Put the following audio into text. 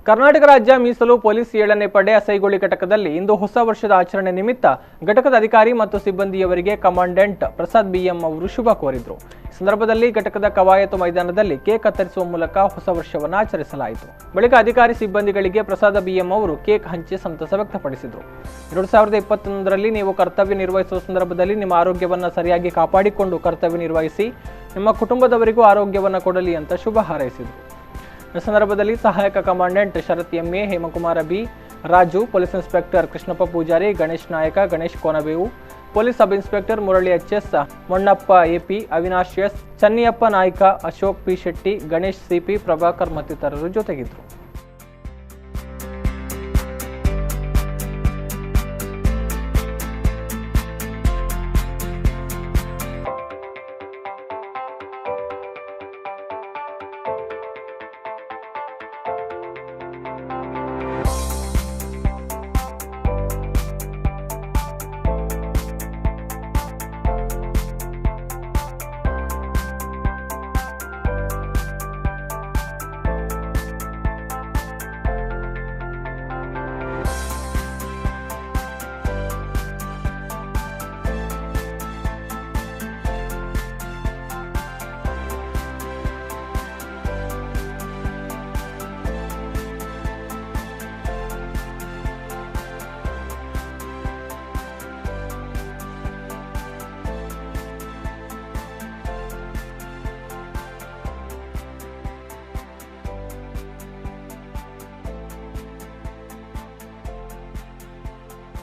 ಕರ್ನಾಟಕ ರಾಜ್ಯ ಮೀಸಲು ಪೊಲೀಸ್ 7ನೇ ಪಡೆ ಅಸೈಗೊಳಿ ಘಟಕದಲ್ಲಿ ಇಂದು ಹೊಸ ವರ್ಷದ ಆಚರಣೆ ನಿಮಿತ್ತ ಘಟಕದ ಅಧಿಕಾರಿ ಮತ್ತು ಸಿಬ್ಬಂದಿಯವರಿಗೆ ಕಮಾಂಡೆಂಟ್ ಪ್ರಸಾದ್ ಬಿಎಂ ಅವರು ಶುಭ ಕೋರಿದರು. ಈ ಸಂದರ್ಭದಲ್ಲಿ ಘಟಕದ ಕವಾಯತು ಮೈದಾನದಲ್ಲಿ ಕೇಕ್ ಕತ್ತರಿಸುವ ಮೂಲಕ ಹೊಸ ವರ್ಷವನ್ನು ಆಚರಿಸಲಾಯಿತು. ಬಳಿಕ ಅಧಿಕಾರಿ ಸಿಬ್ಬಂದಿಗಳಿಗೆ ಪ್ರಸಾದ ಬಿಎಂ ಅವರು ಕೇಕ್ ಹಂಚಿ ಸಂತಸ ವ್ಯಕ್ತಪಡಿಸಿದರು. 2021ರಲ್ಲಿ ನೀವು ಕರ್ತವ್ಯ ನಿರ್ವಹಿಸುವ ಸಂದರ್ಭದಲ್ಲಿ ನಿಮ್ಮ ಆರೋಗ್ಯವನ್ನು ಸರಿಯಾಗಿ ಕಾಪಾಡಿಕೊಂಡು ಕರ್ತವ್ಯ ನಿರ್ವಹಿಸಿ, ನಿಮ್ಮ ಕುಟುಂಬದವರಿಗೂ ಆರೋಗ್ಯವನ್ನು ಕೊಡಲಿ ಅಂತ ಶುಭ ಹಾರೈಸಿದರು. ಈ ಸಂದರ್ಭದಲ್ಲಿ ಸಹಾಯಕ commandant Sharath MA, Hemakumara B, Raju, police inspector Krishnappa Poojary, Ganesh Nayaka, Ganesh Konabevu, police sub inspector Murali HS, Monnappa AP, Avinash S, Channiyappa Naika, Ashok P Shetty, Ganesh CP, Prabhakar ಮತ್ತಿತರರು ಜೊತೆಗಿದ್ದರು.